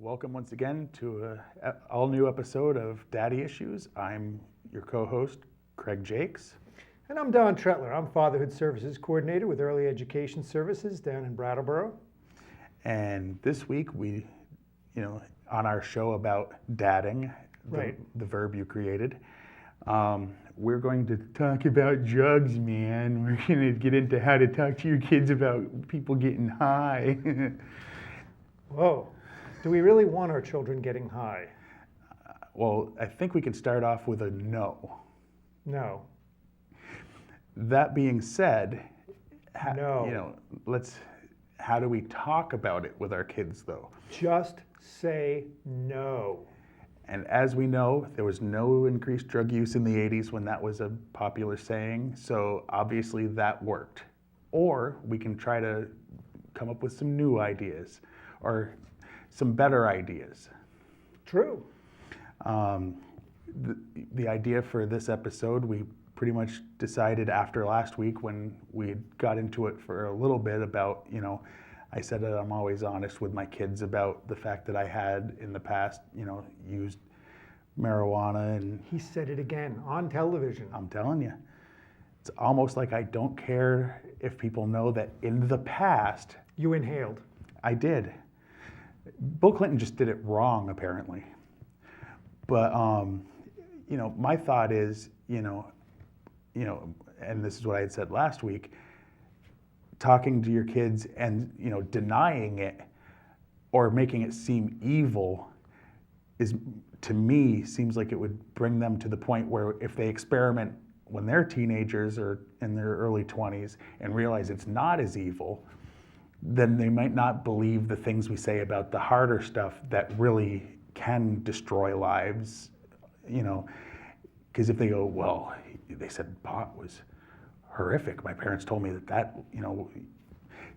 Welcome once again to an all-new episode of Daddy Issues. I'm your co-host, Craig Jakes. And I'm Don Tretler. I'm Fatherhood Services Coordinator with Early Education Services down in Brattleboro. And this week we, on our show about dadding, the verb you created, we're going to talk about drugs, man. We're going to get into how to talk to your kids about people getting high. Whoa. Do we really want our children getting high? Well, I think we can start off with a no. No. That being said, No. how do we talk about it with our kids, though? Just say no. And as we know, there was no increased drug use in the 80s when that was a popular saying, so obviously that worked. Or we can try to come up with some new ideas, or some better ideas. True. The idea for this episode, we pretty much decided after last week when we got into it for a little bit about, I said that I'm always honest with my kids about the fact that I had in the past, used marijuana. And he said it again on television. I'm telling you, it's almost like I don't care if people know that in the past. You inhaled. I did. Bill Clinton just did it wrong, apparently. But, my thought is, and this is what I had said last week, talking to your kids and, denying it or making it seem evil is, to me, seems like it would bring them to the point where if they experiment when they're teenagers or in their early 20s and realize it's not as evil, then they might not believe the things we say about the harder stuff that really can destroy lives, because if they go, well, they said pot was horrific. My parents told me that,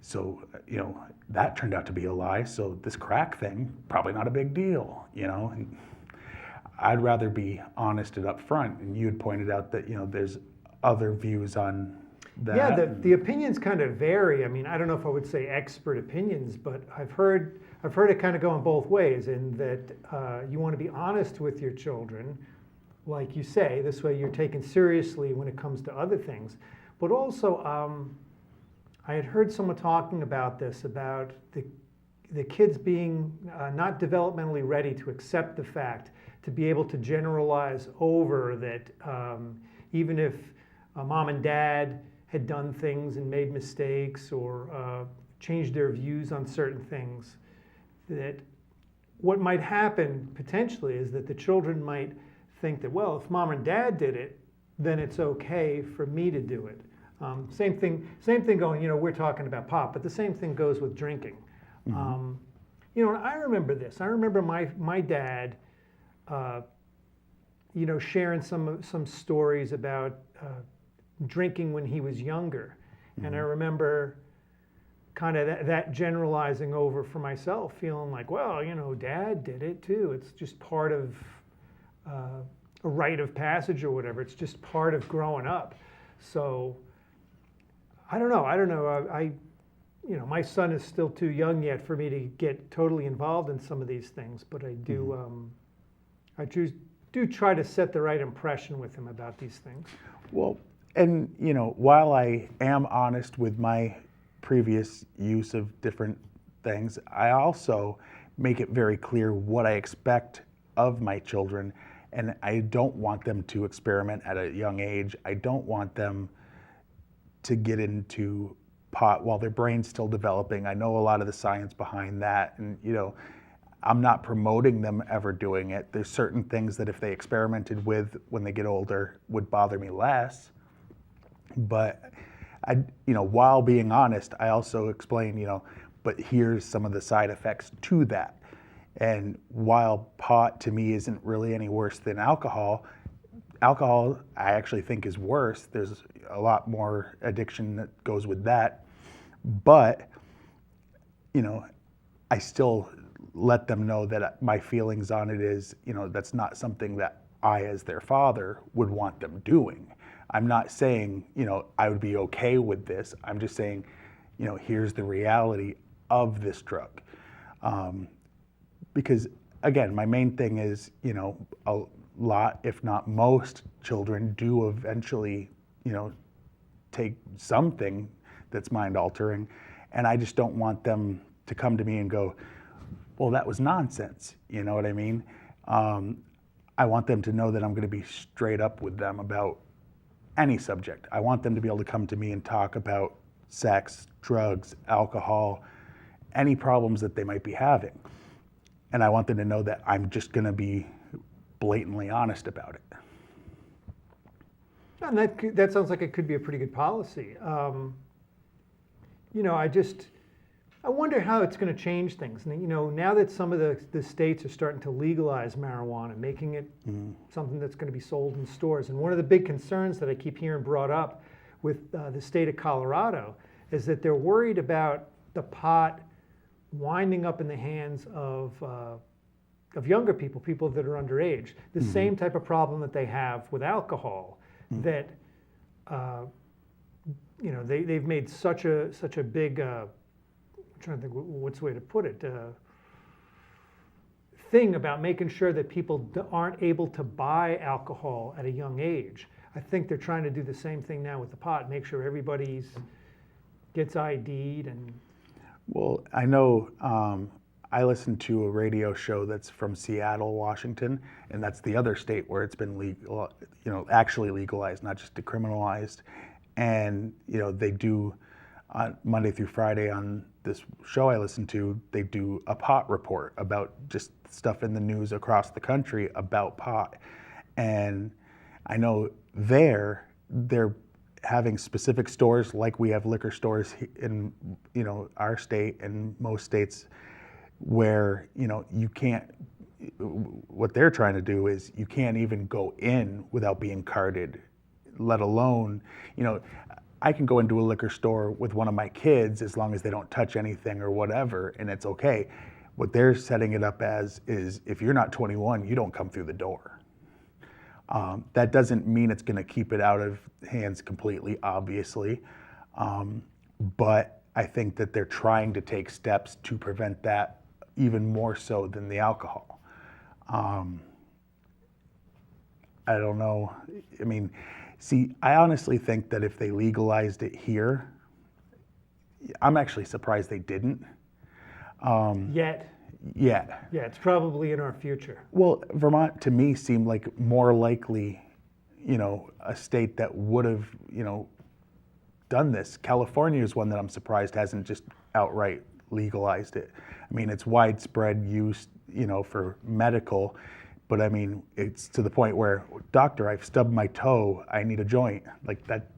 so, that turned out to be a lie. So this crack thing, probably not a big deal, and I'd rather be honest and upfront. And you had pointed out that, there's other views on that. Yeah, the opinions kind of vary. I mean, I don't know if I would say expert opinions, but I've heard it kind of going both ways, in that you want to be honest with your children, like you say. This way you're taken seriously when it comes to other things. But also, I had heard someone talking about this, about the kids being not developmentally ready to accept the fact, to be able to generalize over that even if mom and dad had done things and made mistakes or changed their views on certain things, that what might happen potentially is that the children might think that, well, if mom and dad did it, then it's okay for me to do it. Same thing going, we're talking about pot, but the same thing goes with drinking. Mm-hmm. And I remember this. I remember my dad, sharing some stories about drinking when he was younger. Mm-hmm. And I remember kind of that generalizing over for myself, feeling like, well, dad did it too. It's just part of a rite of passage or whatever. It's just part of growing up. So I don't know. My son is still too young yet for me to get totally involved in some of these things, but I do, do try to set the right impression with him about these things. Well, and, while I am honest with my previous use of different things, I also make it very clear what I expect of my children, and I don't want them to experiment at a young age. I don't want them to get into pot while their brain's still developing. I know a lot of the science behind that, and, I'm not promoting them ever doing it. There's certain things that if they experimented with when they get older would bother me less. But while being honest, I also explain, but here's some of the side effects to that. And while pot to me isn't really any worse than alcohol I actually think is worse. There's a lot more addiction that goes with that. But, I still let them know that my feelings on it is, that's not something that I, as their father, would want them doing. I'm not saying, I would be okay with this. I'm just saying, here's the reality of this drug. because again, my main thing is, a lot, if not most children do eventually, take something that's mind altering. And I just don't want them to come to me and go, well, that was nonsense. You know what I mean? I want them to know that I'm going to be straight up with them about any subject. I want them to be able to come to me and talk about sex, drugs, alcohol, any problems that they might be having. And I want them to know that I'm just going to be blatantly honest about it. And that sounds like it could be a pretty good policy. I wonder how it's going to change things. And, now that some of the states are starting to legalize marijuana, making it something that's going to be sold in stores. And one of the big concerns that I keep hearing brought up with the state of Colorado is that they're worried about the pot winding up in the hands of younger people that are underage. The same type of problem that they have with alcohol, that they've made such a big I'm trying to think what's the way to put it, thing about making sure that people aren't able to buy alcohol at a young age. I think they're trying to do the same thing now with the pot, make sure everybody gets ID'd. And well, I know I listened to a radio show that's from Seattle, Washington, and that's the other state where it's been legal, actually legalized, not just decriminalized. And they do Monday through Friday on this show I listen to, they do a pot report about just stuff in the news across the country about pot. And I know they're having specific stores like we have liquor stores in our state and most states where you can't, what they're trying to do is you can't even go in without being carded, let alone, I can go into a liquor store with one of my kids as long as they don't touch anything or whatever, and it's okay. What they're setting it up as is if you're not 21, you don't come through the door. That doesn't mean it's going to keep it out of hands completely, obviously, but I think that they're trying to take steps to prevent that even more so than the alcohol. I don't know. I mean, see, I honestly think that if they legalized it here, I'm actually surprised they didn't. Yet. Yeah. Yeah, it's probably in our future. Well, Vermont to me seemed like more likely, a state that would have, done this. California is one that I'm surprised hasn't just outright legalized it. I mean, it's widespread use, for medical, but I mean, it's to the point where, doctor, I've stubbed my toe, I need a joint. Like that,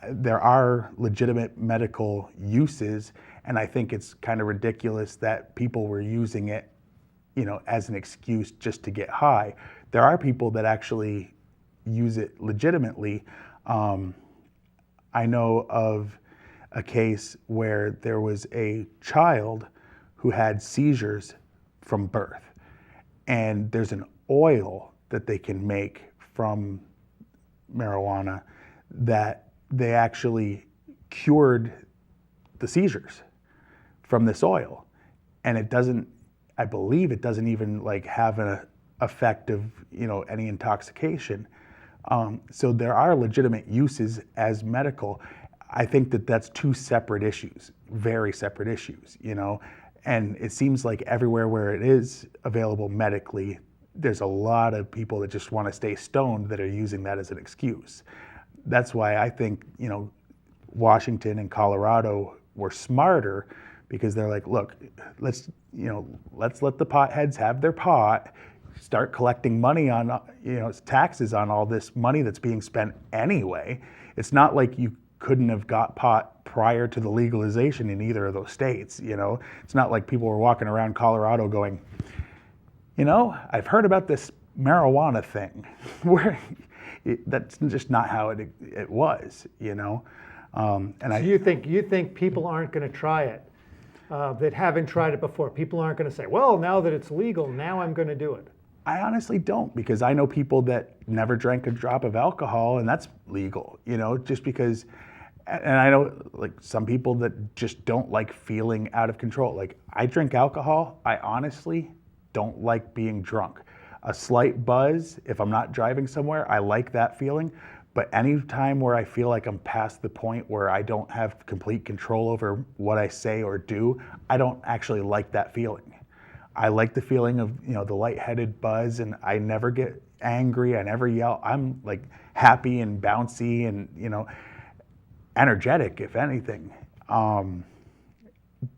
there are legitimate medical uses, and I think it's kind of ridiculous that people were using it, as an excuse just to get high. There are people that actually use it legitimately. I know of a case where there was a child who had seizures from birth, and there's an oil that they can make from marijuana that they actually cured the seizures from this oil. And it doesn't, I believe it doesn't even have an effect of, any intoxication. So there are legitimate uses as medical. I think that that's two separate issues, very separate issues, and it seems like everywhere where it is available medically, there's a lot of people that just want to stay stoned that are using that as an excuse. That's why I think, Washington and Colorado were smarter, because they're like, look, let's let the potheads have their pot, start collecting money on, taxes on all this money that's being spent anyway. It's not like you couldn't have got pot prior to the legalization in either of those states. It's not like people were walking around Colorado going, I've heard about this marijuana thing, where that's just not how it was, And so you think people aren't going to try it, that haven't tried it before? People aren't going to say, well, now that it's legal, now I'm going to do it. I honestly don't, because I know people that never drank a drop of alcohol, and that's legal, just because And I know like some people that just don't like feeling out of control. Like I drink alcohol, I honestly don't like being drunk. A slight buzz, if I'm not driving somewhere, I like that feeling. But any time where I feel like I'm past the point where I don't have complete control over what I say or do, I don't actually like that feeling. I like the feeling of, the lightheaded buzz, and I never get angry, I never yell. I'm like happy and bouncy and, energetic, if anything.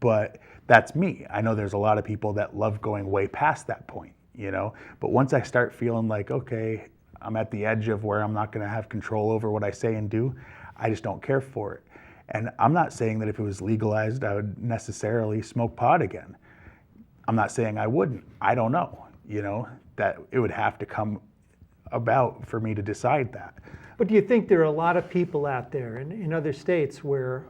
But that's me. I know there's a lot of people that love going way past that point, But once I start feeling like, okay, I'm at the edge of where I'm not going to have control over what I say and do, I just don't care for it. And I'm not saying that if it was legalized, I would necessarily smoke pot again. I'm not saying I wouldn't. I don't know, that it would have to come about for me to decide that. But do you think there are a lot of people out there in other states where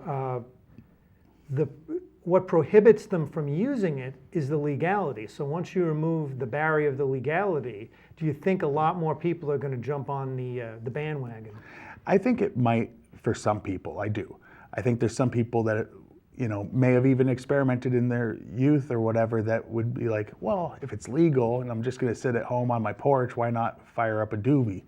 what prohibits them from using it is the legality? So once you remove the barrier of the legality, do you think a lot more people are going to jump on the bandwagon? I think it might for some people. I do. I think there's some people that may have even experimented in their youth or whatever that would be like, well, if it's legal and I'm just going to sit at home on my porch, why not fire up a doobie?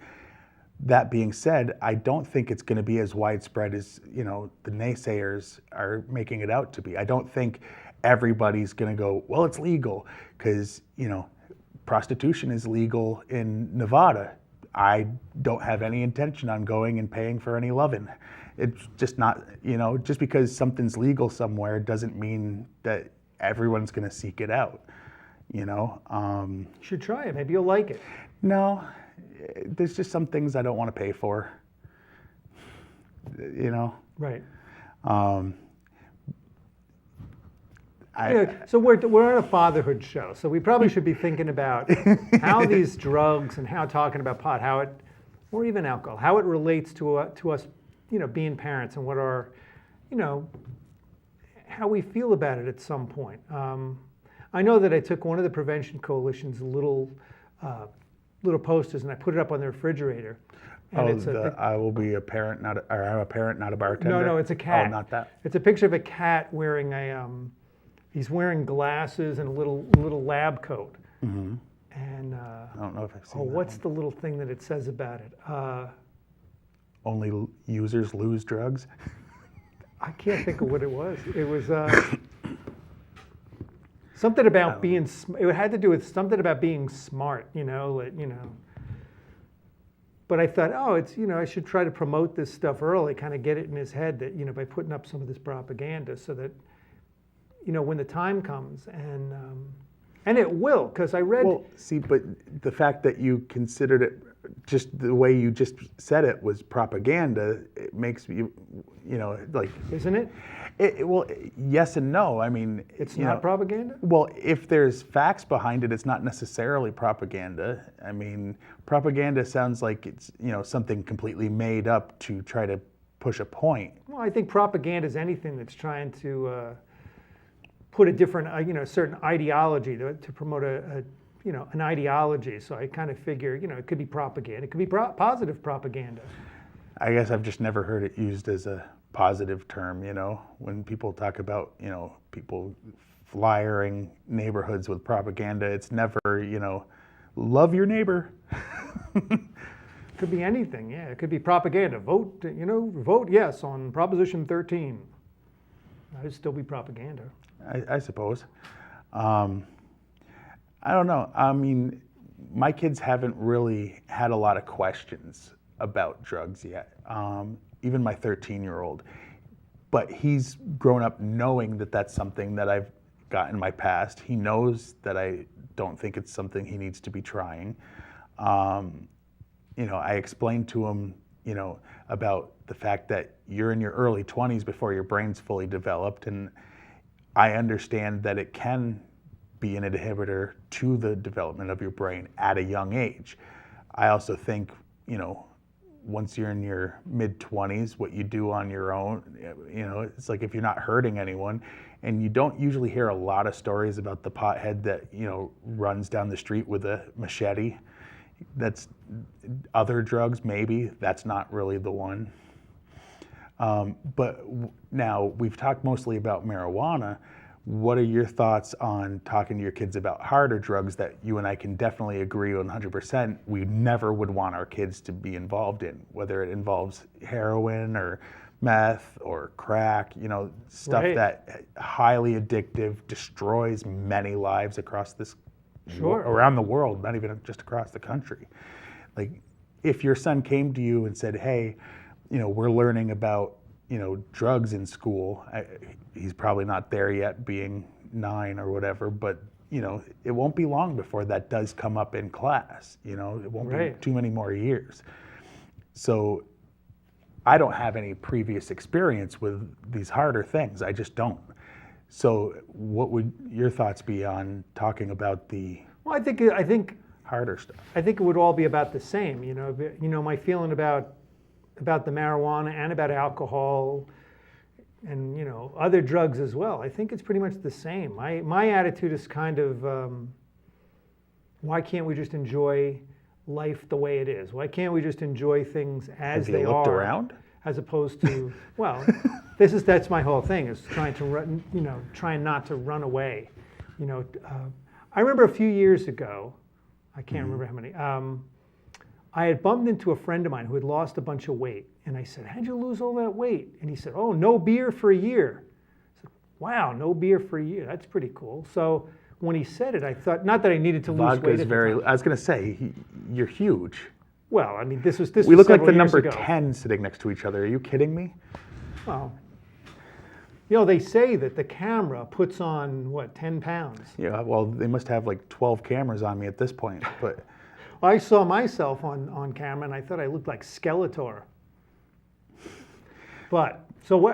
That being said, I don't think it's going to be as widespread as, the naysayers are making it out to be. I don't think everybody's going to go, well, it's legal, because, prostitution is legal in Nevada. I don't have any intention on going and paying for any loving. It's just not, just because something's legal somewhere doesn't mean that everyone's going to seek it out, You should try it. Maybe you'll like it. No. There's just some things I don't want to pay for, Right. So we're on a fatherhood show, so we probably should be thinking about how these drugs and how talking about pot, or even alcohol, how it relates to us, being parents, and what our, how we feel about it at some point. I know that I took one of the Prevention Coalition's little posters and I put it up on the refrigerator. And I will be a parent, I'm a parent, not a bartender. No, it's a cat. Oh, not that. It's a picture of a cat wearing he's wearing glasses and a little lab coat. Mm-hmm. And I don't know if I've seen that what's one. the little thing that it says about it? Only users lose drugs. I can't think of what it was. It was something about being. It had to do with something about being smart. But I thought, I should try to promote this stuff early, kind of get it in his head that by putting up some of this propaganda, so that when the time comes, and it will, because I read. Well, see, but the fact that you considered it, just the way you just said it was propaganda, it makes you, like. Isn't it? Well, yes and no. I mean, it's not propaganda? Well, if there's facts behind it, it's not necessarily propaganda. I mean, propaganda sounds like it's, something completely made up to try to push a point. Well, I think propaganda is anything that's trying to put a different, certain ideology to promote an ideology. So I kind of figure, it could be propaganda. It could be positive propaganda. I guess I've just never heard it used as a positive term, when people talk about, people flyering neighborhoods with propaganda, it's never, love your neighbor. Could be anything, yeah. It could be propaganda. Vote yes on Proposition 13. It'd still be propaganda. I suppose. I don't know. I mean, my kids haven't really had a lot of questions about drugs yet. Even my 13-year-old. But he's grown up knowing that that's something that I've got in my past. He knows that I don't think it's something he needs to be trying. I explained to him, about the fact that you're in your early 20s before your brain's fully developed, and I understand that it can be an inhibitor to the development of your brain at a young age. I also think, once you're in your mid-20s, what you do on your own, it's like if you're not hurting anyone, and you don't usually hear a lot of stories about the pothead that, runs down the street with a machete. That's other drugs, maybe. That's not really the one. Now we've talked mostly about marijuana. What are your thoughts on talking to your kids about harder drugs that you and I can definitely agree 100% we never would want our kids to be involved in, whether it involves heroin or meth or crack, stuff Right. that highly addictive, destroys many lives across Sure. around the world, not even just across the country. Like, if your son came to you and said, hey, we're learning about, drugs in school. He's probably not there yet, being 9 or whatever, but, it won't be long before that does come up in class. It won't be Right. too many more years. So I don't have any previous experience with these harder things. I just don't. So what would your thoughts be on talking about the Well, I think harder stuff? I think it would all be about the same. My feeling about the marijuana and about alcohol and other drugs as well. I think it's pretty much the same. My attitude is kind of why can't we just enjoy life the way it is? Why can't we just enjoy things as Have they you looked are, around? as opposed to that's my whole thing is trying to run, trying not to run away. I remember a few years ago, I can't remember how many. I had bumped into a friend of mine who had lost a bunch of weight. And I said, how'd you lose all that weight? And he said, oh, no beer for a year. I said, wow, no beer for a year. That's pretty cool. So when he said it, I thought, not that I needed to lose Vodka weight is at the time. I was going to say, you're huge. Well, I mean, this We was look like several the years number ago. 10 sitting next to each other. Are you kidding me? Well, they say that the camera puts on, 10 pounds? Yeah, well, they must have like 12 cameras on me at this point. But I saw myself on camera and I thought I looked like Skeletor. But,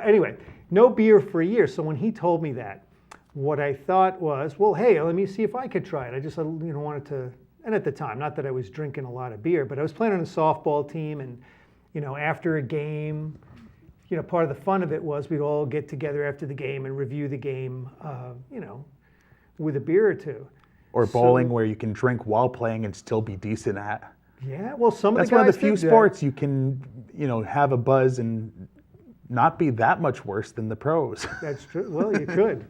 anyway, no beer for a year. So when he told me that, what I thought was, well, hey, let me see if I could try it. I just, wanted to, and at the time, not that I was drinking a lot of beer, but I was playing on a softball team and, after a game, part of the fun of it was we'd all get together after the game and review the game, with a beer or two. or bowling, where you can drink while playing and still be decent at. Yeah, well, some That's of the one guys of the few did that. sports you can, have a buzz and not be that much worse than the pros. That's true. Well, you could.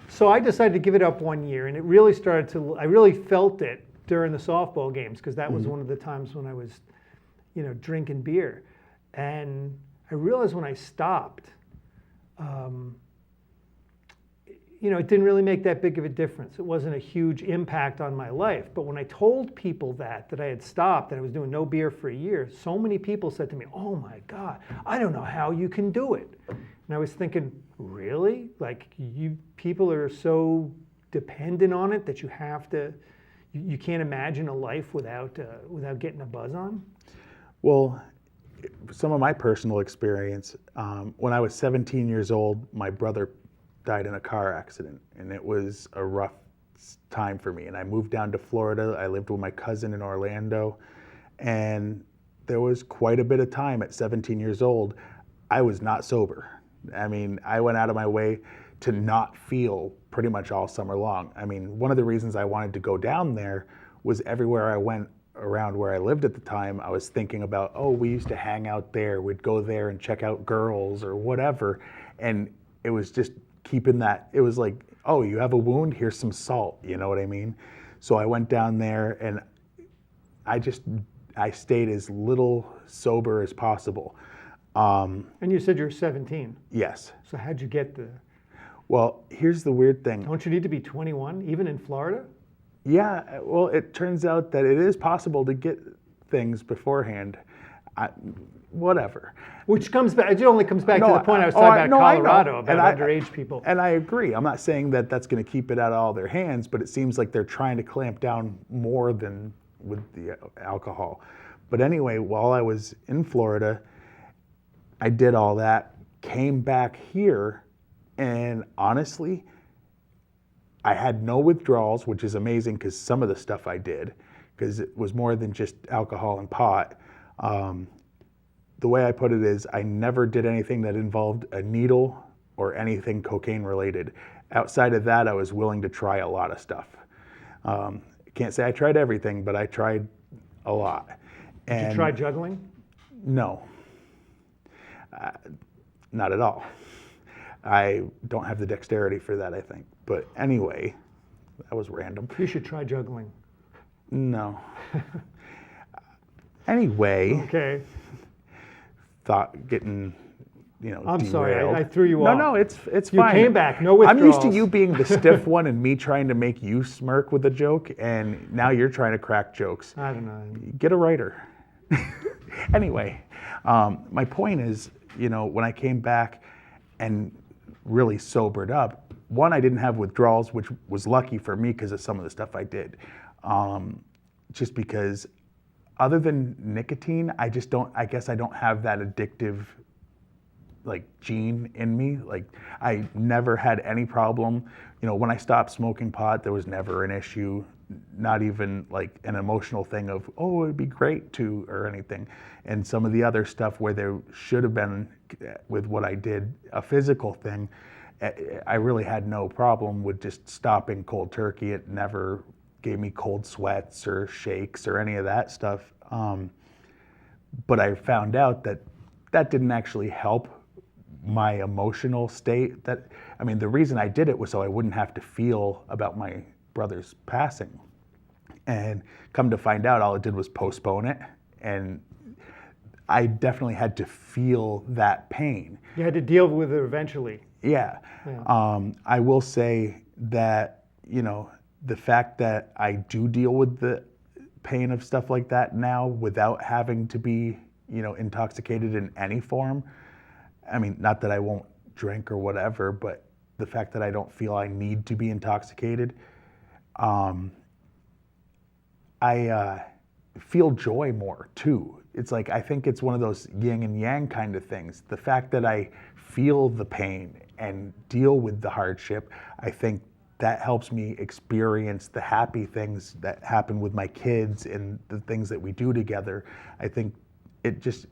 So I decided to give it up 1 year, and it really I really felt it during the softball games because that was one of the times when I was, drinking beer. And I realized when I stopped, it didn't really make that big of a difference. It wasn't a huge impact on my life. But when I told people that I had stopped and I was doing no beer for a year, so many people said to me, oh my God, I don't know how you can do it. And I was thinking, really? Like you people are so dependent on it that you have to, you can't imagine a life without getting a buzz on? Well, some of my personal experience, when I was 17 years old, my brother died in a car accident, and it was a rough time for me. And I moved down to Florida. I lived with my cousin in Orlando, and there was quite a bit of time at 17 years old. I was not sober. I mean, I went out of my way to not feel pretty much all summer long. I mean, one of the reasons I wanted to go down there was everywhere I went around where I lived at the time, I was thinking about, oh, we used to hang out there. We'd go there and check out girls or whatever. And it was just keeping that, it was like, oh, you have a wound, here's some salt, you know what I mean? So I went down there and I stayed as little sober as possible. And you said you're 17. Yes. So how'd you get the... Well, here's the weird thing. Don't you need to be 21, even in Florida? Yeah, well, it turns out that it is possible to get things beforehand. Whatever. Which comes back, it only comes back to No, the point I was oh, talking I- about no, I know. Colorado, about And underage people. And I agree. I'm not saying that that's going to keep it out of all their hands, but it seems like they're trying to clamp down more than with the alcohol. But anyway, while I was in Florida, I did all that, came back here, and honestly, I had no withdrawals, which is amazing because some of the stuff I did, because it was more than just alcohol and pot. The way I put it is I never did anything that involved a needle or anything cocaine related. Outside of that, I was willing to try a lot of stuff. Can't say I tried everything, but I tried a lot. Did you try juggling? No. not at all. I don't have the dexterity for that, I think. But anyway, that was random. You should try juggling. No. Anyway, Okay. thought getting, I'm derailed. sorry, I threw you No, off. no, it's You fine. came back, no withdrawals. I'm used to you being the stiff one and me trying to make you smirk with a joke, and now you're trying to crack jokes. I don't know. Get a writer. Anyway, my point is, when I came back and really sobered up, one, I didn't have withdrawals, which was lucky for me because of some of the stuff I did. Just because other than nicotine, I guess I don't have that addictive gene in me. I never had any problem. When I stopped smoking pot, there was never an issue, not even an emotional thing of, oh, it'd be great to, or anything. And some of the other stuff where there should have been, with what I did, a physical thing, I really had no problem with just stopping cold turkey. It never gave me cold sweats or shakes or any of that stuff. But I found out that didn't actually help my emotional state. The reason I did it was so I wouldn't have to feel about my brother's passing. And come to find out, all it did was postpone it. And I definitely had to feel that pain. You had to deal with it eventually. Yeah. I will say that, the fact that I do deal with the pain of stuff like that now without having to be, intoxicated in any form. Not that I won't drink or whatever, but the fact that I don't feel I need to be intoxicated, I feel joy more too. It's I think it's one of those yin and yang kind of things. The fact that I feel the pain and deal with the hardship, I think that helps me experience the happy things that happen with my kids and the things that we do together. I think it just,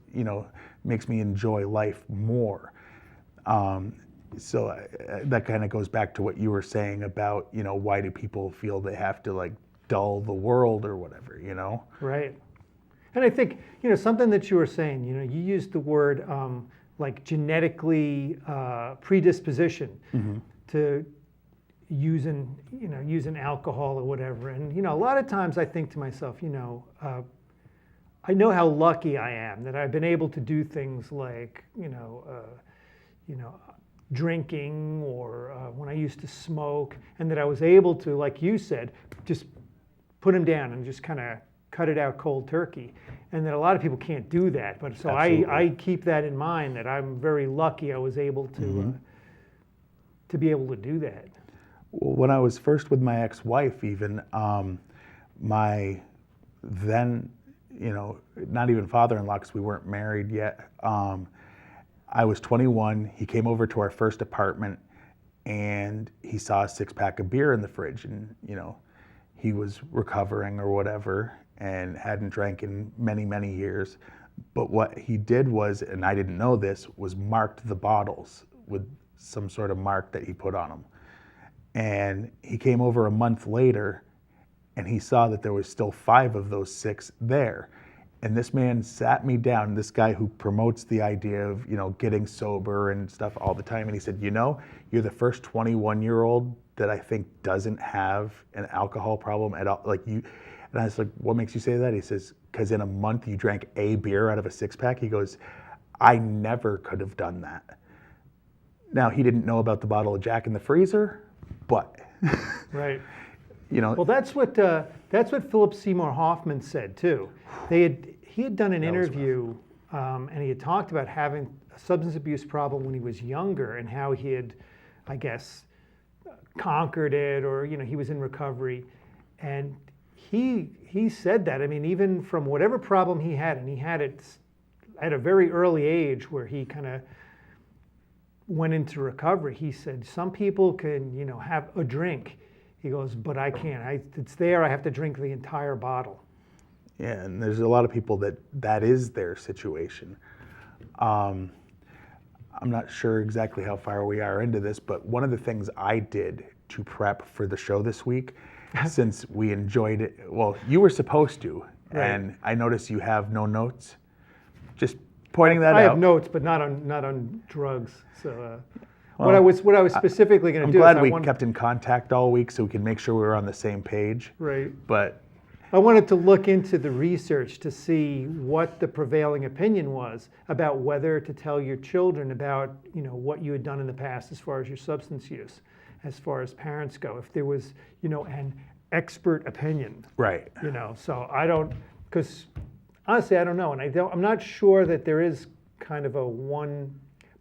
makes me enjoy life more. So that kind of goes back to what you were saying about, why do people feel they have to dull the world or whatever, Right. And I think, something that you were saying, you used the word genetically predisposition to using alcohol or whatever. And, a lot of times I think to myself, I know how lucky I am that I've been able to do things like, drinking or when I used to smoke, and that I was able to, like you said, just put them down and just kind of cut it out cold turkey. And that a lot of people can't do that. But so I keep that in mind, that I'm very lucky I was able to be able to do that. Well, when I was first with my ex-wife, even my then, not even father-in-law, because we weren't married yet. I was 21. He came over to our first apartment, and he saw a 6-pack of beer in the fridge, and he was recovering or whatever, and hadn't drank in many, many years. But what he did was, and I didn't know this, was marked the bottles with some sort of mark that he put on them. And he came over a month later, and he saw that there was still 5 of those 6 there. And this man sat me down, this guy who promotes the idea of, getting sober and stuff all the time. And he said, you're the first 21-year-old that I think doesn't have an alcohol problem at all. And I was like, what makes you say that? He says, because in a month you drank a beer out of a 6-pack. He goes, I never could have done that. Now, he didn't know about the bottle of Jack in the freezer, but right. Well, that's what Philip Seymour Hoffman said too. He had done an interview, and he had talked about having a substance abuse problem when he was younger, and how he had, I guess, conquered it, or he was in recovery, and he said that. Even from whatever problem he had, and he had it at a very early age, where he kind of went into recovery. He said some people can have a drink. He goes, but I can't. It's there. I have to drink the entire bottle. Yeah, and there's a lot of people that is their situation. I'm not sure exactly how far we are into this, but one of the things I did to prep for the show this week, since we enjoyed it, well, you were supposed to, right. And I noticed you have no notes. Just pointing that I out. have notes, but not on drugs. So Well, what I was specifically going I'm to do is glad we kept in contact all week so we could make sure we were on the same page. right. But I wanted to look into the research to see what the prevailing opinion was about whether to tell your children about, what you had done in the past as far as your substance use, as far as parents go. If there was, an expert opinion, right. So I don't, because honestly, I don't know, and I'm not sure that there is kind of a one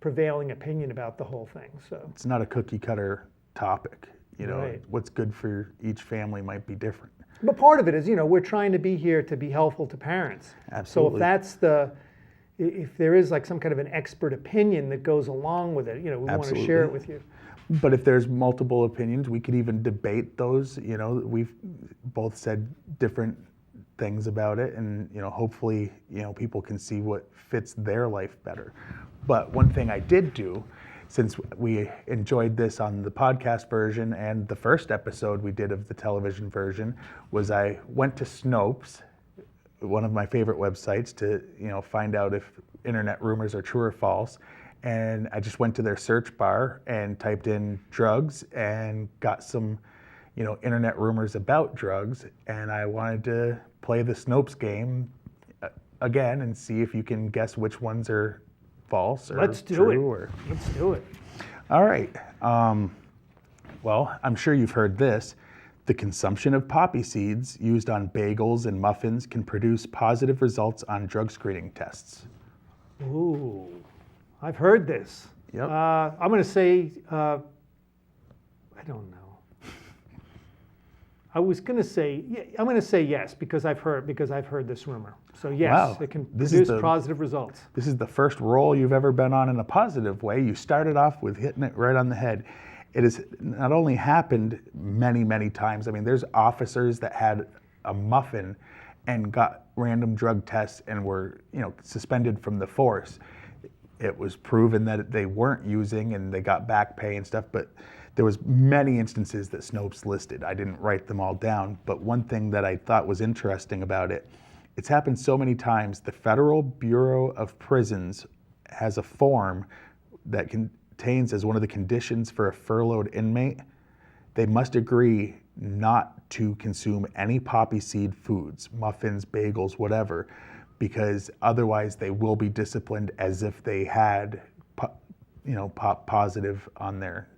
prevailing opinion about the whole thing. So It's not a cookie cutter topic. Right. What's good for each family might be different. But part of it is, we're trying to be here to be helpful to parents. Absolutely. So if there is like some kind of an expert opinion that goes along with it, we want to share it with you. But if there's multiple opinions, we could even debate those. We've both said different things about it, and hopefully, people can see what fits their life better. But one thing I did do, since we enjoyed this on the podcast version and the first episode we did of the television version, was I went to Snopes, one of my favorite websites, to find out if internet rumors are true or false. And I just went to their search bar and typed in drugs and got some, internet rumors about drugs. And I wanted to play the Snopes game again and see if you can guess which ones are false or Let's do true. Let's do it. All right. Well, I'm sure you've heard this. The consumption of poppy seeds used on bagels and muffins can produce positive results on drug screening tests. Ooh, I've heard this. Yep. I'm going to say, I don't know. I was going to say, I'm going to say yes because I've heard this rumor. So yes, Wow. it can This is produce positive results. This is the first roll you've ever been on in a positive way. You started off with hitting it right on the head. It has not only happened many, many times. I mean, there's officers that had a muffin and got random drug tests and were, suspended from the force. It was proven that they weren't using and they got back pay and stuff, but there was many instances that Snopes listed. I didn't write them all down, but one thing that I thought was interesting about it, it's happened so many times. The Federal Bureau of Prisons has a form that contains as one of the conditions for a furloughed inmate, they must agree not to consume any poppy seed foods, muffins, bagels, whatever, because otherwise they will be disciplined as if they had, pop positive on their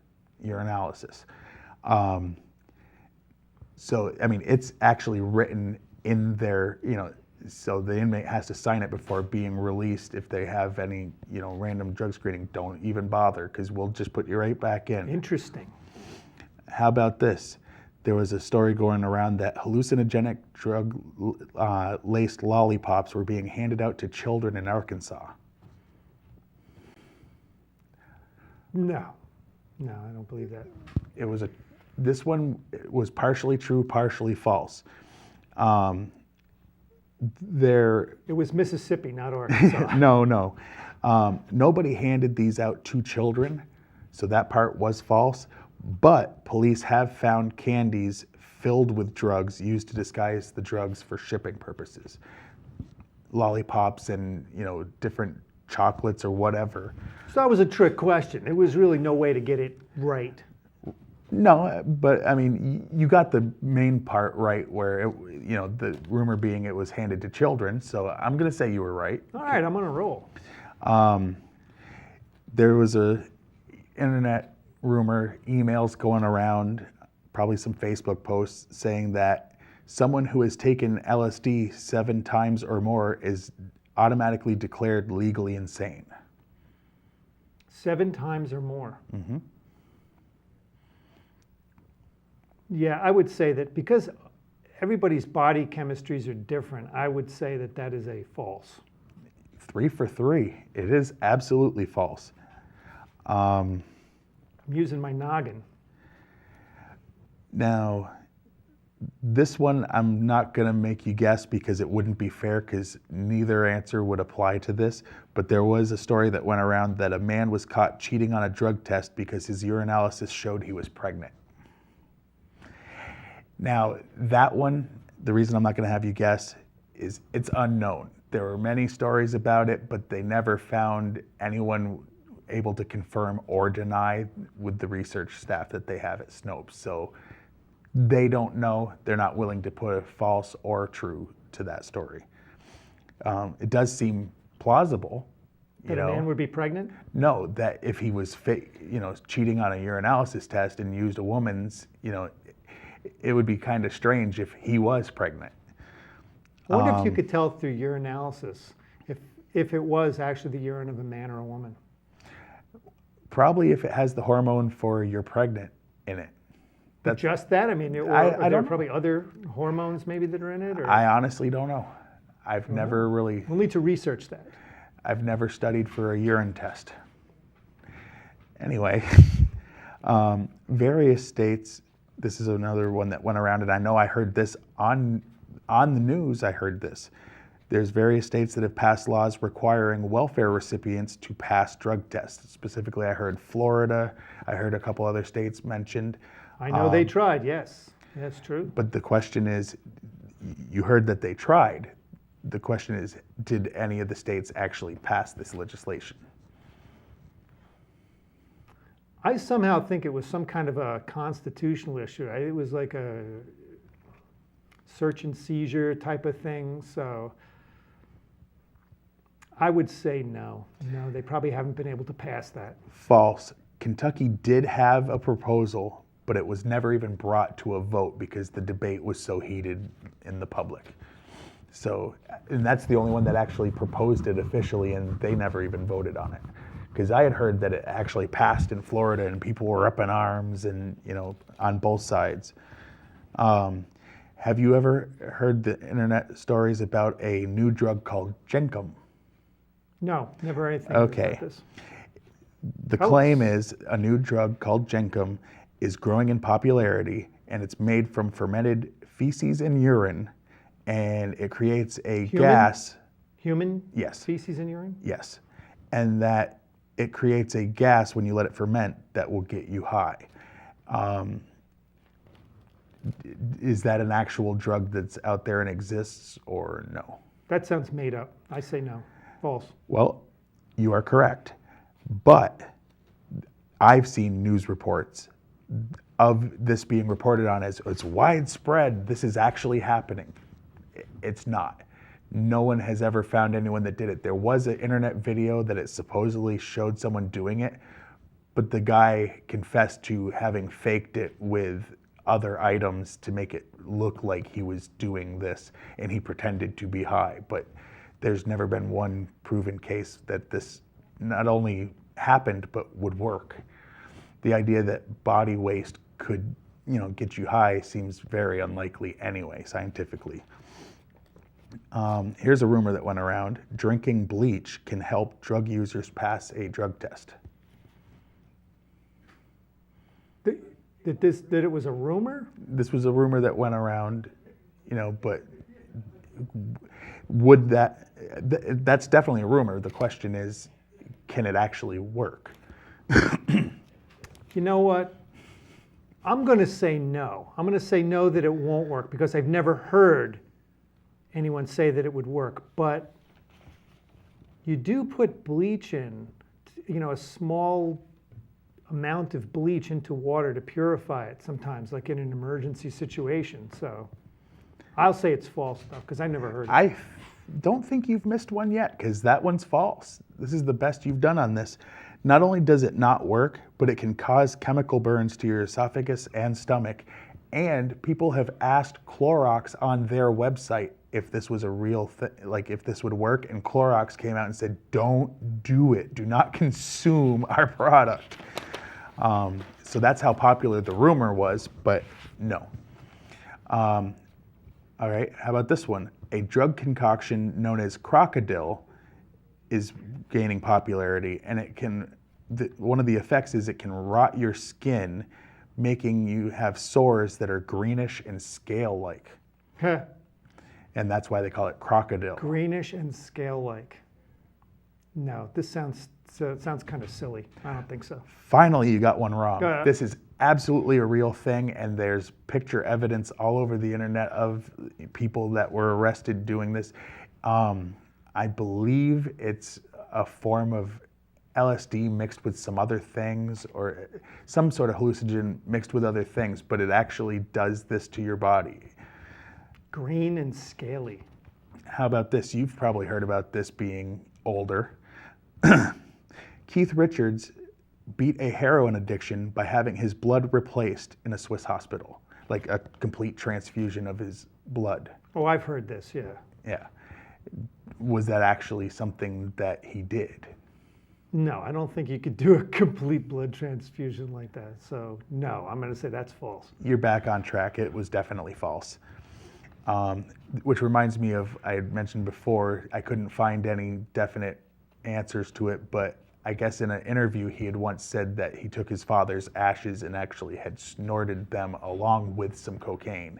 urinalysis. So, I mean, it's actually written in their, so the inmate has to sign it before being released. If they have any, random drug screening, don't even bother because we'll just put you right back in. Interesting. How about this? There was a story going around that hallucinogenic drug laced lollipops were being handed out to children in Arkansas. No, I don't believe that. This one was partially true, partially false. It was Mississippi, not Arkansas. No. Nobody handed these out to children, so that part was false. But police have found candies filled with drugs used to disguise the drugs for shipping purposes. Lollipops and, different chocolates or whatever. So that was a trick question. There was really no way to get it right. No, but I mean, you got the main part right where, the rumor being it was handed to children. So I'm going to say you were right. All right, I'm on a roll. There was a internet rumor, emails going around, probably some Facebook posts saying that someone who has taken LSD 7 times or more is automatically declared legally insane. 7 times or more. Mm-hmm. Yeah, I would say that because everybody's body chemistries are different, I would say that is a false. 3 for 3. It is absolutely false. I'm using my noggin. Now, this one I'm not going to make you guess because it wouldn't be fair because neither answer would apply to this, but there was a story that went around that a man was caught cheating on a drug test because his urinalysis showed he was pregnant. Now, that one, the reason I'm not going to have you guess is it's unknown. There were many stories about it, but they never found anyone able to confirm or deny with the research staff that they have at Snopes. So they don't know. They're not willing to put a false or true to that story. It does seem plausible. That a man would be pregnant? No, that if he was fake, cheating on a urinalysis test and used a woman's, it would be kind of strange if he was pregnant. I wonder if you could tell through urinalysis if it was actually the urine of a man or a woman. Probably if it has the hormone for you're pregnant in it. That's just that? I mean, are there probably other hormones maybe that are in it? Or? I honestly don't know. I've never really... We'll need to research that. I've never studied for a urine test. Anyway, various states, this is another one that went around, and I know I heard this on the news, I heard this. There's various states that have passed laws requiring welfare recipients to pass drug tests. Specifically, I heard Florida, I heard a couple other states mentioned. I know they tried, yes, that's true. But the question is, you heard that they tried. The question is, did any of the states actually pass this legislation? I somehow think it was some kind of a constitutional issue. It was like a search and seizure type of thing. So I would say no. No, they probably haven't been able to pass that. False. Kentucky did have a proposal, but it was never even brought to a vote because the debate was so heated in the public. So, and that's the only one that actually proposed it officially, and they never even voted on it. Because I had heard that it actually passed in Florida, and people were up in arms, and on both sides. Have you ever heard the internet stories about a new drug called Jenkum? No, never anything about this. The claim is a new drug called Jenkum is growing in popularity, and it's made from fermented feces and urine. And it creates a gas. Human? Yes. Feces and urine? Yes. And that it creates a gas when you let it ferment that will get you high. Is that an actual drug that's out there and exists, or no? That sounds made up. I say no. False. Well, you are correct. But I've seen news reports of this being reported on as it's widespread. This is actually happening. It's not. No one has ever found anyone that did it. There was an internet video that it supposedly showed someone doing it, but the guy confessed to having faked it with other items to make it look like he was doing this, and he pretended to be high. But there's never been one proven case that this not only happened, but would work. The idea that body waste could, get you high seems very unlikely anyway, scientifically. Here's a rumor that went around. Drinking bleach can help drug users pass a drug test. That it was a rumor? This was a rumor that went around, but would that's definitely a rumor. The question is, can it actually work? You know what? I'm going to say no. I'm going to say no that it won't work because I've never heard anyone say that it would work. But you do put bleach in, a small amount of bleach into water to purify it sometimes, like in an emergency situation. So I'll say it's false though, because I've never heard it. I don't think you've missed one yet, because that one's false. This is the best you've done on this. Not only does it not work, but it can cause chemical burns to your esophagus and stomach. And people have asked Clorox on their website if this was a real thing, like if this would work. And Clorox came out and said, don't do it. Do not consume our product. So that's how popular the rumor was, but no. All right, how about this one? A drug concoction known as crocodile is gaining popularity, and it can, one of the effects is it can rot your skin, making you have sores that are greenish and scale-like. Huh. And that's why they call it crocodile. Greenish and scale-like. No, this sounds kind of silly. I don't think so. Finally, you got one wrong. This is absolutely a real thing, and there's picture evidence all over the internet of people that were arrested doing this. I believe it's a form of LSD mixed with some other things, or some sort of hallucinogen mixed with other things, but it actually does this to your body. Green and scaly. How about this? You've probably heard about this being older. Keith Richards beat a heroin addiction by having his blood replaced in a Swiss hospital, like a complete transfusion of his blood. Oh, I've heard this, yeah. Yeah. Was that actually something that he did? No, I don't think you could do a complete blood transfusion like that. So, no, I'm going to say that's false. You're back on track. It was definitely false. Which reminds me of, I had mentioned before, I couldn't find any definite answers to it, but I guess in an interview he had once said that he took his father's ashes and actually had snorted them along with some cocaine.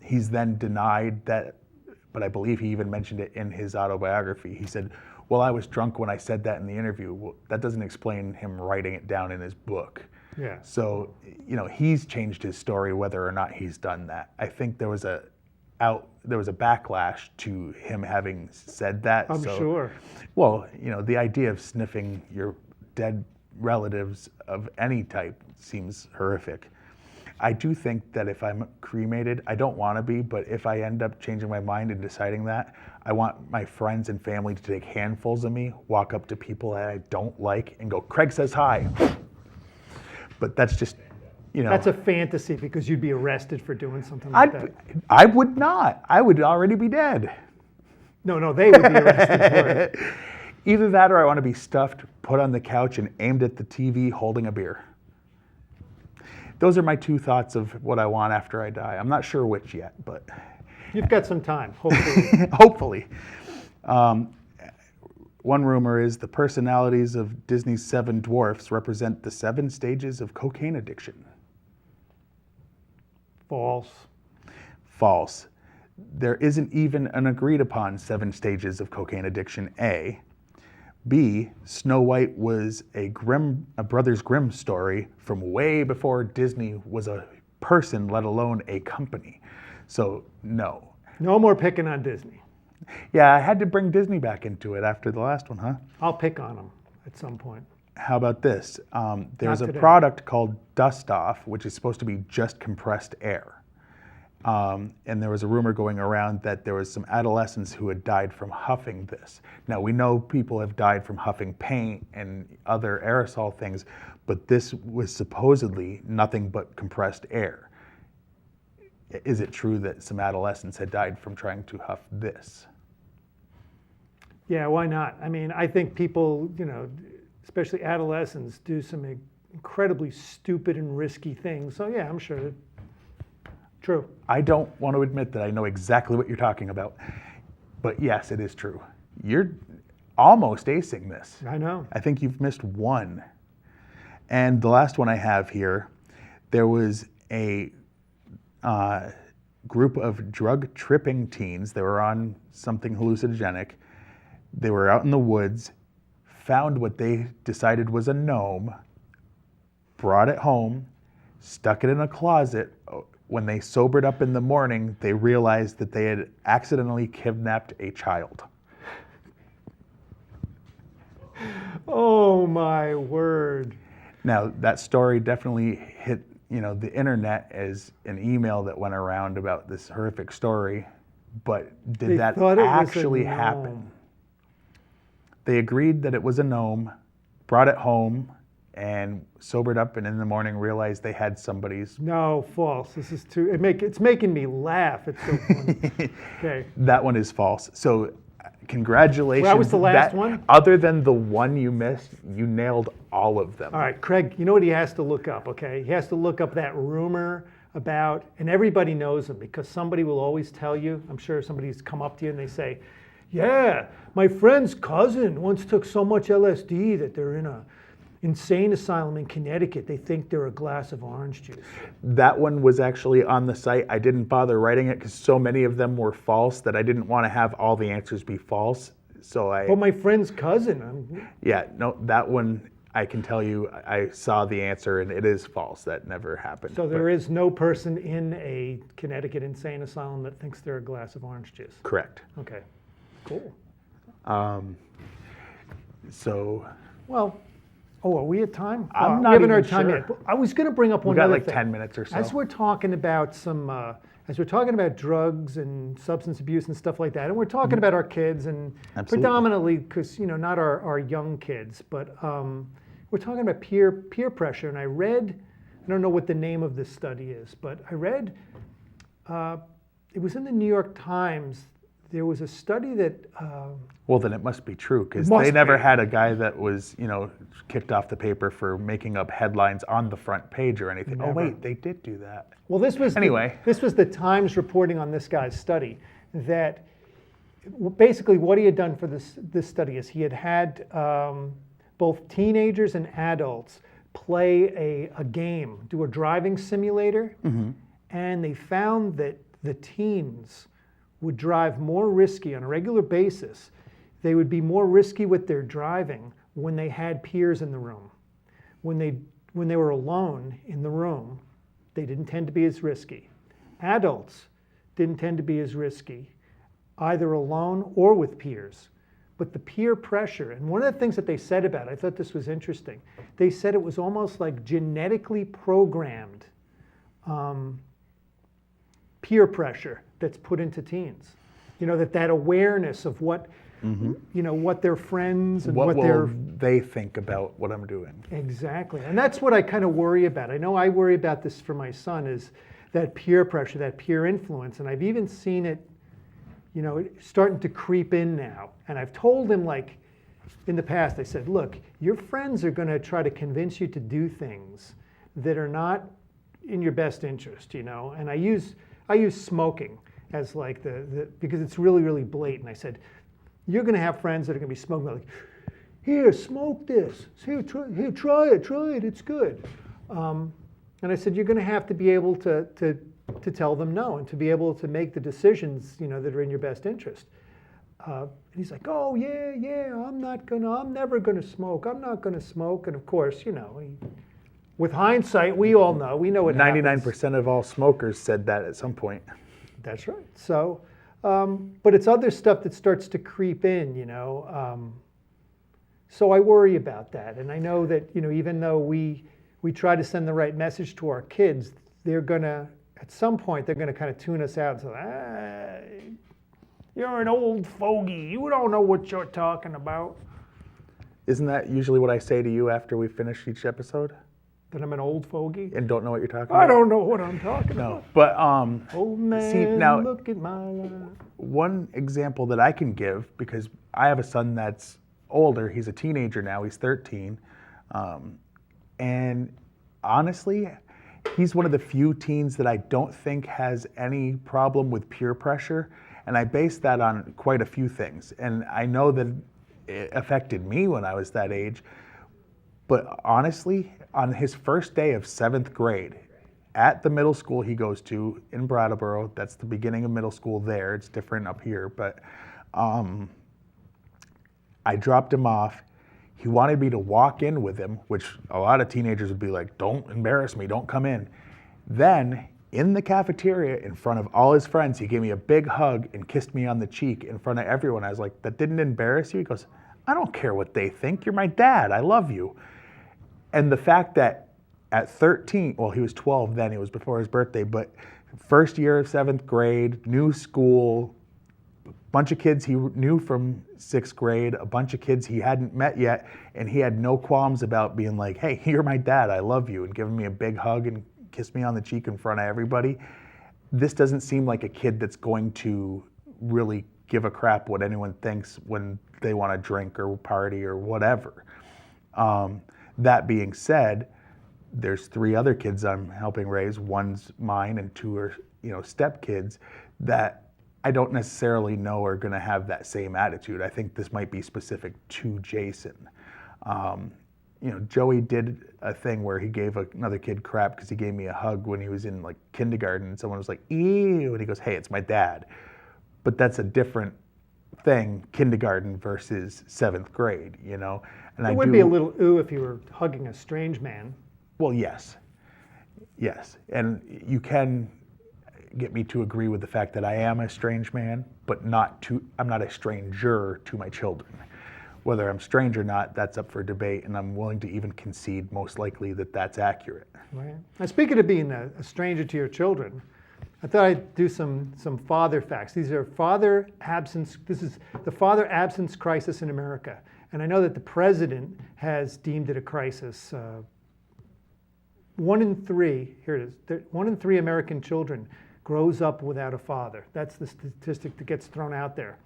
He's then denied that, but I believe he even mentioned it in his autobiography. He said, well, I was drunk when I said that in the interview. Well, that doesn't explain him writing it down in his book. Yeah. So, he's changed his story whether or not he's done that. I think there was a backlash to him having said that. I'm sure. Well, the idea of sniffing your dead relatives of any type seems horrific. I do think that if I'm cremated, I don't want to be, but if I end up changing my mind and deciding that, I want my friends and family to take handfuls of me, walk up to people that I don't like, and go, Craig says hi. But that's just, That's a fantasy because you'd be arrested for doing something like that. I would not. I would already be dead. No, they would be arrested for it. Either that or I want to be stuffed, put on the couch, and aimed at the TV holding a beer. Those are my two thoughts of what I want after I die. I'm not sure which yet, but... You've got some time, hopefully. Hopefully. One rumor is the personalities of Disney's 7 dwarfs represent the 7 stages of cocaine addiction. False. False. There isn't even an agreed upon 7 stages of cocaine addiction, A. B, Snow White was a Brothers Grimm story from way before Disney was a person, let alone a company. So, no. No more picking on Disney. Yeah, I had to bring Disney back into it after the last one, huh? I'll pick on them at some point. How about this? There's Not a today. product called Dust Off, which is supposed to be just compressed air. And there was a rumor going around that there was some adolescents who had died from huffing this. Now, we know people have died from huffing paint and other aerosol things, but this was supposedly nothing but compressed air. Is it true that some adolescents had died from trying to huff this? Yeah, why not? I mean, I think people, especially adolescents, do some incredibly stupid and risky things. So yeah, I'm sure. True. I don't want to admit that I know exactly what you're talking about, but yes, it is true. You're almost acing this. I know. I think you've missed one. And the last one I have here, there was a group of drug-tripping teens. They were on something hallucinogenic. They were out in the woods, found what they decided was a gnome, brought it home, stuck it in a closet. When they sobered up in the morning, they realized that they had accidentally kidnapped a child. Oh my word. Now, that story definitely hit, the internet as an email that went around about this horrific story, but did that actually happen? They agreed that it was a gnome, brought it home, and sobered up, and in the morning realized they had somebody's. No, false. This is too. It's making me laugh. It's so funny. Okay. That one is false. So, congratulations. Well, that was the last one? Other than the one you missed, you nailed all of them. All right, Craig. You know what he has to look up? Okay, he has to look up that rumor about, and everybody knows him because somebody will always tell you. I'm sure somebody's come up to you and they say, "Yeah, my friend's cousin once took so much LSD that they're in a insane asylum in Connecticut. They think they're a glass of orange juice." That one was actually on the site. I didn't bother writing it because so many of them were false that I didn't want to have all the answers be false. So Well, my friend's cousin. Yeah, no, that one I can tell you I saw the answer and it is false. That never happened. So there is no person in a Connecticut insane asylum that thinks they're a glass of orange juice. Correct. Okay, cool. So Well, are we at time? I'm We not haven't even heard time sure. yet. I was going to bring up we one got other like thing. 10 minutes or so. As we're talking about as we're talking about drugs and substance abuse and stuff like that, and we're talking about our kids, and Absolutely. predominantly because not our young kids, but we're talking about peer pressure. And I don't know what the name of this study is, but I read it was in the New York Times. There was a study that. Well, then it must be true because must they never be. had a guy that was, kicked off the paper for making up headlines on the front page or anything. Never. Oh, wait, they did do that. Well, this was this was the Times reporting on this guy's study that basically what he had done for this study is he had both teenagers and adults play a game, do a driving simulator, and they found that the teens would drive more risky on a regular basis. They would be more risky with their driving when they had peers in the room. When they were alone in the room, they didn't tend to be as risky. Adults didn't tend to be as risky, either alone or with peers. But the peer pressure, and one of the things that they said about it, I thought this was interesting, they said it was almost like genetically programmed peer pressure that's put into teens. That awareness of what, what their friends and What their will they think about what I'm doing? Exactly. And that's what I kind of worry about. I know I worry about this for my son is that peer pressure, that peer influence. And I've even seen it, starting to creep in now. And I've told him, like, in the past, I said, look, your friends are going to try to convince you to do things that are not in your best interest, And I use smoking as like because it's really, really blatant. I said, you're going to have friends that are going to be smoking, like, here, smoke this. Here, try it. It's good. And I said, you're going to have to be able to tell them no and to be able to make the decisions, that are in your best interest. And he's like, oh yeah, I'm never going to smoke. I'm not going to smoke. And of course, with hindsight, we all know. We know what 99% happens. of all smokers said that at some point. That's right. So, but it's other stuff that starts to creep in, So I worry about that. And I know that, even though we try to send the right message to our kids, at some point, they're going to kind of tune us out and say, you're an old fogey. You don't know what you're talking about. Isn't that usually what I say to you after we finish each episode? That I'm an old fogey? And don't know what you're talking about? I don't know what I'm talking No, about. but Old man, see, now, look at my life. one example that I can give, because I have a son that's older, he's a teenager now, he's 13, and honestly, he's one of the few teens that I don't think has any problem with peer pressure, and I base that on quite a few things, and I know that it affected me when I was that age, but honestly, on his first day of 7th grade, at the middle school he goes to in Brattleboro, that's the beginning of middle school there, it's different up here, but I dropped him off. He wanted me to walk in with him, which a lot of teenagers would be like, don't embarrass me, don't come in. Then, in the cafeteria, in front of all his friends, he gave me a big hug and kissed me on the cheek in front of everyone. I was like, that didn't embarrass you? He goes, I don't care what they think, you're my dad, I love you. And the fact that at 13, well, he was 12 then, it was before his birthday, but first year of 7th grade, new school, bunch of kids he knew from 6th grade, a bunch of kids he hadn't met yet, and he had no qualms about being like, hey, you're my dad, I love you, and giving me a big hug and kiss me on the cheek in front of everybody. This doesn't seem like a kid that's going to really give a crap what anyone thinks when they want to drink or party or whatever. That being said, there's 3 other kids I'm helping raise. One's mine and 2 are, step kids that I don't necessarily know are going to have that same attitude. I think this might be specific to Jason. Joey did a thing where he gave another kid crap because he gave me a hug when he was in like kindergarten, and someone was like, ew, and he goes, hey, it's my dad. But that's a different thing, kindergarten versus 7th grade, And It would be a little ooh if you were hugging a strange man. Well, yes. And you can, get me to agree with the fact that I am a strange man, but I'm not a stranger to my children. Whether I'm strange or not, that's up for debate, and I'm willing to even concede most likely that that's accurate. Right. Now, speaking of being a stranger to your children, I thought I'd do some father facts. These are father absence. This is the father absence crisis in America. And I know that the president has deemed it a crisis. 1 in 3, here it is, 1 in 3 American children grows up without a father. That's the statistic that gets thrown out there.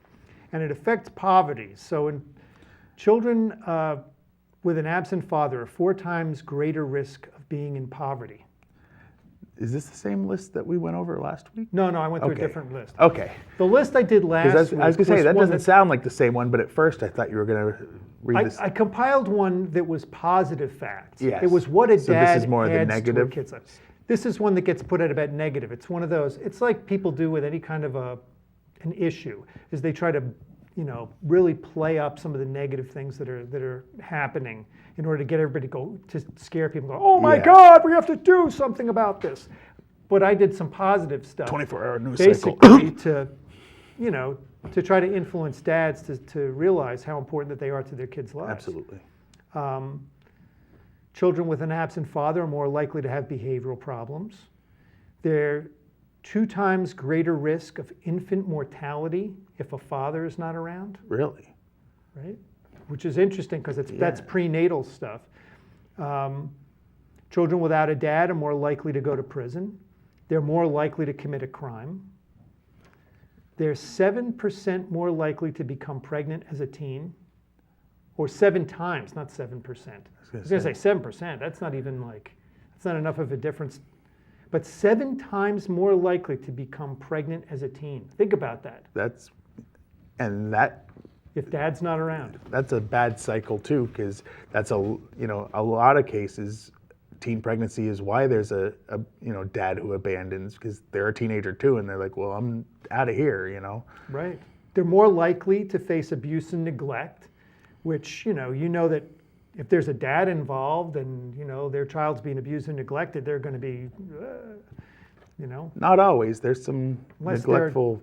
And it affects poverty. So in children with an absent father are 4 times greater risk of being in poverty. Is this the same list that we went over last week? No, I went through Okay. a different list. Okay. The list I did last Because I was week going to say, that one doesn't sound like the same one, but at first I thought you were going to read this. I compiled one that was positive facts. Yes. It was what a So dad this is more the adds to a negative? kid's life. This is one that gets put at about negative. It's one of those. It's like people do with any kind of an issue, is they try to, really play up some of the negative things that are happening in order to get everybody to scare people. Go, oh my Yeah. God, we have to do something about this. But I did some positive stuff. 24-hour news cycle. Basically to try to influence dads to realize how important that they are to their kids' lives. Absolutely. Children with an absent father are more likely to have behavioral problems. They're 2 times greater risk of infant mortality if a father is not around, Really? right? Which is interesting because that's prenatal stuff. Children without a dad are more likely to go to prison. They're more likely to commit a crime. They're 7% more likely to become pregnant as a teen, or 7 times, not 7%. I was going to say 7%. That's not even that's not enough of a difference. But 7 times more likely to become pregnant as a teen. Think about that. If dad's not around. That's a bad cycle too, because that's a lot of cases. Teen pregnancy is why there's a dad who abandons, because they're a teenager too, and they're like, well, I'm out of here, Right. They're more likely to face abuse and neglect, which that if there's a dad involved and their child's being abused and neglected, they're going to be, Not always. There's some Unless neglectful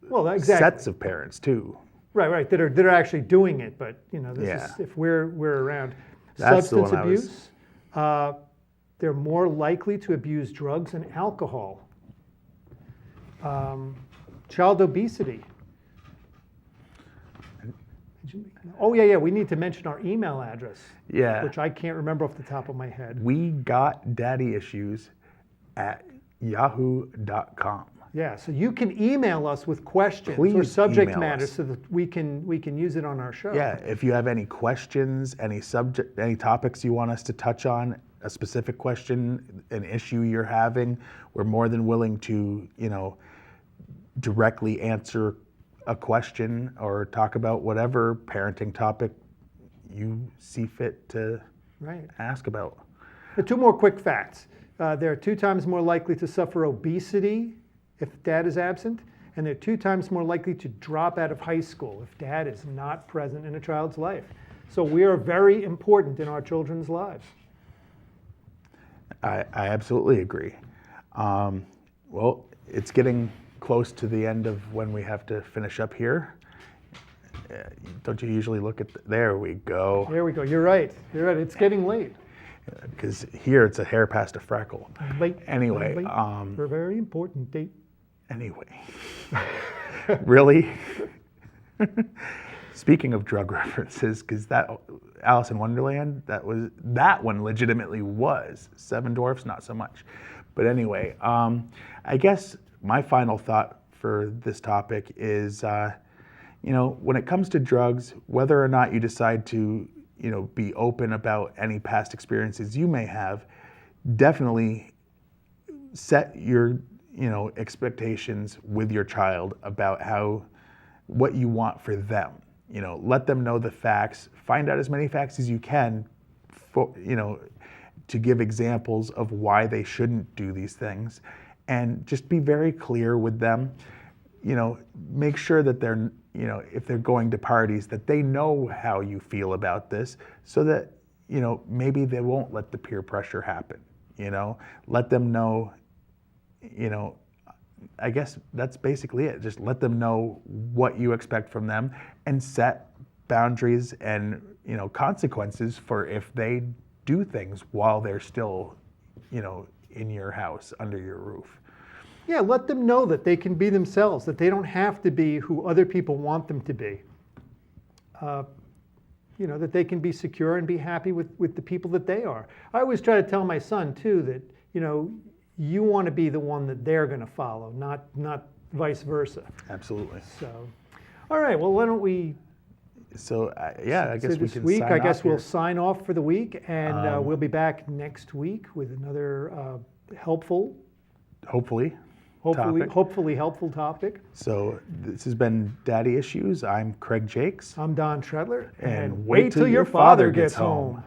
exactly. sets of parents too. Right. That are actually doing it, but this Yeah. is if we're around. That's the Substance one I was- abuse. They're more likely to abuse drugs and alcohol. Child obesity. Oh yeah. We need to mention our email address. Yeah. Which I can't remember off the top of my head. We got daddy issues at yahoo.com. Yeah, so you can email us with questions or Please subject email matters us. so that we can use it on our show. Yeah, if you have any questions, any topics you want us to touch on, a specific question, an issue you're having, we're more than willing to, directly answer a question or talk about whatever parenting topic you see fit to ask about. But 2 more quick facts. They're 2 times more likely to suffer obesity if dad is absent, and they're 2 times more likely to drop out of high school if dad is not present in a child's life. So we are very important in our children's lives. I absolutely agree. Well, it's getting close to the end of when we have to finish up here. Don't you usually look at there we go. There we go. You're right. It's getting late. Because here it's a hair past a freckle. Late. Anyway, late for a very important date. Anyway, really? Speaking of drug references, because that Alice in Wonderland, that one legitimately was. 7 Dwarfs, not so much. But anyway, I guess my final thought for this topic is, when it comes to drugs, whether or not you decide to, be open about any past experiences you may have, definitely set your, expectations with your child about what you want for them. Let them know the facts. Find out as many facts as you can, to give examples of why they shouldn't do these things, and just be very clear with them. Make sure that they're, if they're going to parties, that they know how you feel about this, so that maybe they won't let the peer pressure happen. Let them know, I guess that's basically it. Just let them know what you expect from them and set boundaries and, consequences for if they do things while they're still, in your house, under your roof. Yeah, let them know that they can be themselves, that they don't have to be who other people want them to be. That they can be secure and be happy with the people that they are. I always try to tell my son too that, you want to be the one that they're going to follow, not vice versa. Absolutely. So, all right, well, why don't we So, I guess we this can week, sign I off guess we'll here. sign off for the week, and we'll be back next week with another helpful Hopefully. Hopefully, topic. helpful topic. So this has been Daddy Issues. I'm Craig Jakes. I'm Don Tretler. And wait till your father gets home.